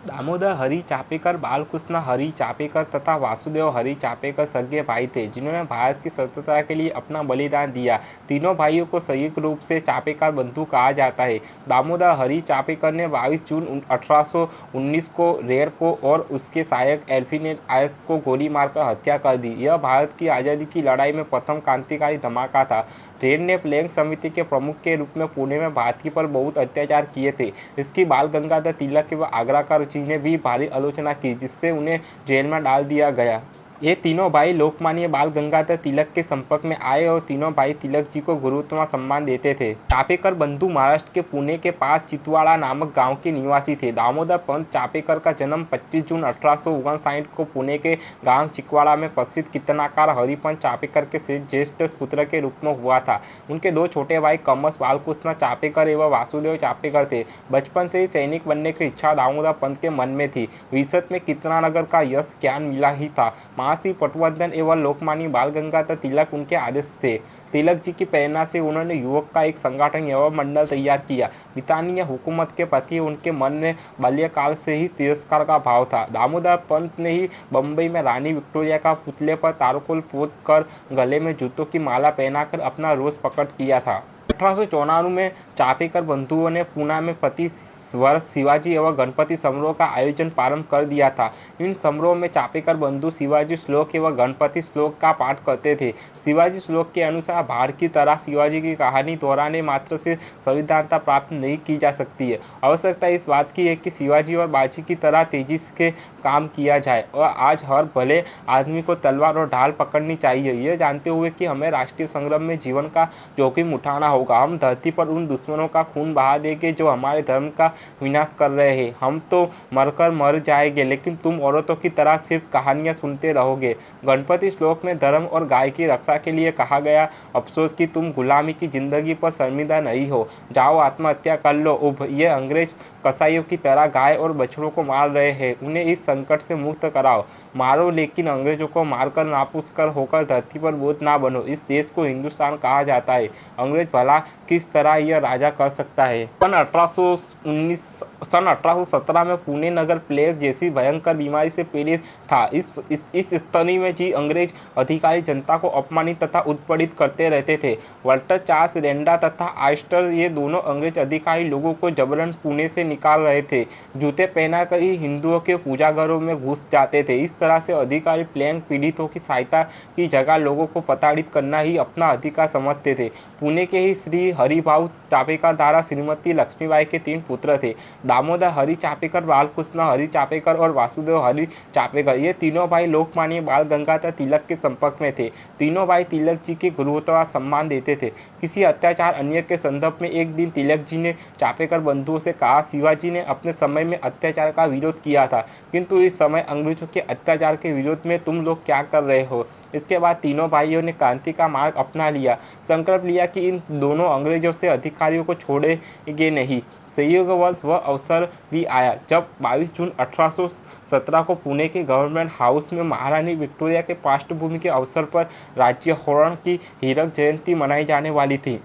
दामोदर हरि चापेकर बालकृष्ण हरि चापेकर तथा वासुदेव हरि चापेकर सगे भाई थे जिन्होंने भारत की स्वतंत्रता के लिए अपना बलिदान दिया। तीनों भाइयों को संयुक्त रूप से चापेकर बंधु कहा जाता है। दामोदर हरि चापेकर ने 22 जून 1819 को रेड को और उसके सहायक एल्फ्रेड आयस को गोली मारकर हत्या कर दी। यह भारत की आज़ादी की लड़ाई में प्रथम क्रांतिकारी धमाका था। रेड ने प्लेग समिति के प्रमुख के रूप में पुणे में भारतीय पर बहुत अत्याचार किए थे। इसकी बाल गंगाधर तिलक व आगराकर जी ने भी भारी आलोचना की, जिससे उन्हें जेल में डाल दिया गया। ये तीनों भाई लोकमान्य बाल गंगाधर तिलक के संपर्क में आए और तीनों भाई तिलक जी को गुरुत्तम सम्मान देते थे। चापेकर बंधु महाराष्ट्र के पुणे के पास चितवाड़ा नामक गांव के निवासी थे। दामोदर पंत चापेकर का जन्म 25 जून 1859 को पुणे के गांव चितवाड़ा में प्रसिद्ध कीर्तनकार हरिपंत चापेकर के ज्येष्ठ पुत्र के रूप में हुआ था। उनके दो छोटे भाई कमस बालकृष्ण चापेकर एवं वासुदेव चापेकर थे। बचपन से ही सैनिक बनने की इच्छा दामोदर पंत के मन में थी। विशद में कीर्तनानगर का यश ज्ञान मिला ही था। महर्षि पटवर्धन एवं लोकमान्य बाल गंगाधर तिलक उनके आदर्श थे। तिलक जी की प्रेरणा से उन्होंने युवक का एक संगठन एवं मंडल तैयार किया। ब्रिटानिया हुकूमत के प्रति उनके मन में बाल्यकाल से ही तिरस्कार का भाव था। दामोदर पंत ने ही बम्बई में रानी विक्टोरिया का पुतले पर तारकोल पोत कर गले में जूतों की माला पहनाकर अपना रोष प्रकट किया था। 1894 में चापेकर बंधुओं ने पुणे में प्रति वर्ष शिवाजी एवं गणपति समारोह का आयोजन प्रारंभ कर दिया था। इन समारोह में चापेकर बंधु शिवाजी श्लोक एवं गणपति श्लोक का पाठ करते थे। शिवाजी श्लोक के अनुसार भारत की तरह शिवाजी की कहानी दोहराने मात्र से संविधानता प्राप्त नहीं की जा सकती है। आवश्यकता इस बात की है कि शिवाजी और बाजी की तरह तेजी से काम किया जाए और आज हर भले आदमी को तलवार और ढाल पकड़नी चाहिए, यह जानते हुए कि हमें राष्ट्रीय संग्राम में जीवन का जोखिम उठाना होगा। हम धरती पर उन दुश्मनों का खून बहा देंगे जो हमारे धर्म का विनाश कर रहे हैं। हम तो मरकर मर जाएंगे, लेकिन तुम औरतों की तरह सिर्फ कहानियां सुनते रहोगे। गणपति श्लोक में धर्म और गाय की रक्षा के लिए कहा गया, अफसोस कि तुम गुलामी की जिंदगी पर शर्मिंदा नहीं हो, जाओ आत्महत्या कर लो। ये अंग्रेज कसाईयों की तरह गाय और बछड़ों को मार रहे हैं, उन्हें इस संकट से मुक्त कराओ। मारो, लेकिन अंग्रेजों को मारकर नापूस कर होकर धरती पर बोझ ना बनो। इस देश को हिंदुस्तान कहा जाता है, अंग्रेज भला किस तरह यह राजा कर सकता है। सन 1817 में पुणे नगर प्लेग जैसी भयंकर बीमारी से पीड़ित था। इस स्थिति में जी अंग्रेज अधिकारी जनता को अपमानित तथा उत्पीड़ित करते रहते थे। वाल्टर चार्ल्स रेंडा तथा आइस्टर ये दोनों अंग्रेज अधिकारी लोगों को जबरन पुणे से निकाल रहे थे। जूते पहनाकर ही हिंदुओं के पूजाघरों में घुस जाते थे। इस तरह से अधिकारी प्लेग पीड़ितों की सहायता की जगह लोगों को प्रताड़ित करना ही अपना अधिकार समझते थे। पुणे के ही श्री हरिभाऊ चापेकर द्वारा श्रीमती लक्ष्मीबाई के 3 पुत्र थे, दामोदर हरि चापेकर, बालकृष्ण हरि चापेकर और वासुदेव हरि चापेकर। ये तीनों भाई लोकमान्य बाल गंगाधर तिलक के संपर्क में थे। तीनों भाई तिलक जी के गुरुत्व सम्मान देते थे। किसी अत्याचार अन्याय के संदर्भ में एक दिन तिलक जी ने चापेकर बंधुओं से कहा, शिवाजी ने अपने समय में अत्याचार का विरोध किया था, किंतु इस समय अंग्रेजों के अत्याचार के विरोध में तुम लोग क्या कर रहे हो। इसके बाद तीनों भाइयों ने क्रांति का मार्ग अपना लिया, संकल्प लिया कि इन दोनों अंग्रेजों से अधिकारियों को छोड़ेंगे नहीं। संयोगवश वह अवसर भी आया जब 22 जून 1817 को पुणे के गवर्नमेंट हाउस में महारानी विक्टोरिया के पृष्ठभूमि के अवसर पर राज्य हरण की हीरक जयंती मनाई जाने वाली थी।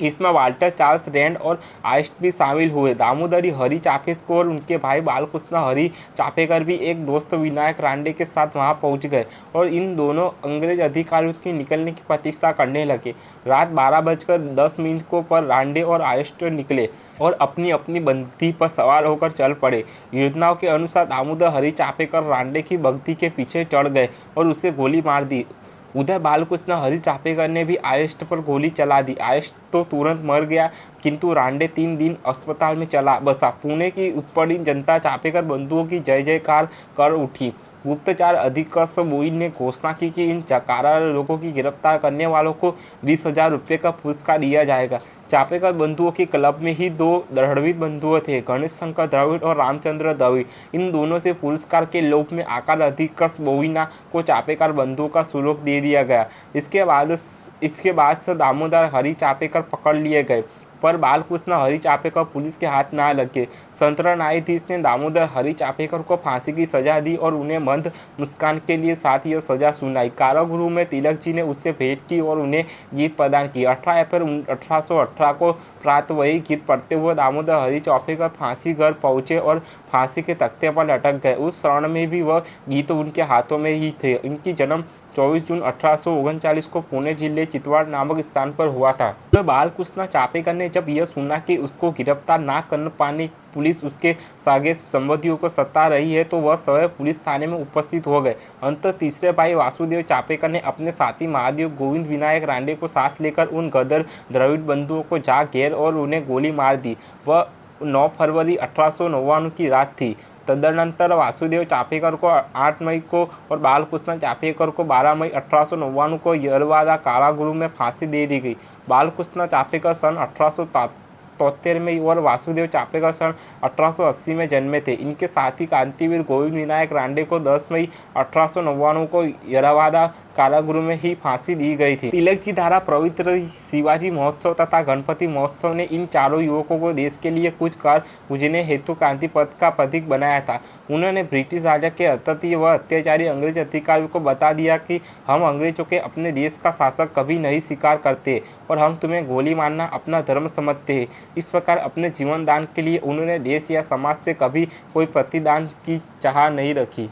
इसमें वाल्टर चार्ल्स रेंड और आइस्ट भी शामिल हुए। दामोदरी हरि चापेकर और उनके भाई बालकृष्ण हरि चापेकर भी एक दोस्त विनायक रांडे के साथ वहां पहुंच गए और इन दोनों अंग्रेज अधिकारियों के निकलने की प्रतीक्षा करने लगे। रात 12:10 को पर रांडे और आइस्ट निकले और अपनी अपनी बंदी पर सवार होकर चल पड़े। योजनाओं के अनुसार दामोदर हरि चापेकर रांडे की बंदी के पीछे चढ़ गए और उसे गोली मार दी। उधर बालकृष्ण हरि चापेकर ने भी आइस्ट पर गोली चला दी। आइस्ट तो तुरंत मर गया, किंतु रांडे 3 दिन अस्पताल में चला बसा। पुणे की उत्पीड़ित जनता चापेकर बंधुओं की जय जयकार कर उठी। गुप्तचर अधीक्षक बोई ने घोषणा की कि इन कारा लोगों की गिरफ्तार करने वालों को 20,000 रुपये का पुरस्कार दिया जाएगा। चापेकर बंधुओं के क्लब में ही 2 द्रविड़ बंधु थे, गणेश शंकर द्रविड़ और रामचंद्र द्रविड़। इन दोनों से पुरस्कार के लोभ में आकार अधीक्षक बोईना को चापेकर बंधुओं का शुल्क दे दिया गया। इसके बाद से दामोदर हरि चापेकर पकड़ लिए गए। पर बालकृष्ण हरि चापेकर पुलिस के हाथ ना लगे। सत्र न्यायाधीश ने दामोदर हरि चापेकर को फांसी की सजा दी और उन्हें मंद मुस्कान के लिए साथ यह सजा सुनाई। कारागृह में तिलक जी ने उससे भेंट की और उन्हें गीत प्रदान की। 18 अप्रैल 1818 को प्रात वही गीत पढ़ते हुए दामोदर हरि चापेकर फांसी घर पहुंचे और फांसी के तख्ते पर लटक गए। उस क्षण में भी वह गीत उनके हाथों में ही थे। इनकी जन्म 24 जून 1839 को पुणे जिले चितवाड़ नामक स्थान पर हुआ था। तो बालकृष्ण चापेकर ने जब यह सुना कि उसको गिरफ्तार ना कर पाने पुलिस उसके सागे संबंधियों को सता रही है तो वह स्वयं पुलिस थाने में उपस्थित हो गए। अंत तीसरे भाई वासुदेव चापेकर ने अपने साथी महादेव गोविंद विनायक रांडे को साथ लेकर उन गदर द्रविड़ बंधुओं को जा घेर और उन्हें गोली मार दी। वह 9 फरवरी 1899 की रात थी। तदनंतर वासुदेव चापेकर को 8 मई को और बालकृष्ण चापेकर को 12 मई 1899 को यरवादा कारागृह में फांसी दे दी गई। बालकृष्ण चापेकर सन 1873 में और वासुदेव चापेकर सन 1880 में जन्मे थे। इनके साथी क्रांतिवीर गोविंद विनायक रांडे को 10 मई 1899 को यरवादा कारागृह में ही फांसी दी गई थी। तिलक जी द्वारा पवित्र शिवाजी महोत्सव तथा गणपति महोत्सव ने इन चारों युवकों को देश के लिए कुछ कर गुजरने हेतु क्रांति पथ का प्रतीक बनाया था। उन्होंने ब्रिटिश राजा के अतृतीय व अत्याचारी अंग्रेज अधिकारियों को बता दिया कि हम अंग्रेजों के अपने देश का शासक कभी नहीं स्वीकार करते और हम तुम्हें गोली मारना अपना धर्म समझते हैं। इस प्रकार अपने जीवन दान के लिए उन्होंने देश या समाज से कभी कोई प्रतिदान की चाह नहीं रखी।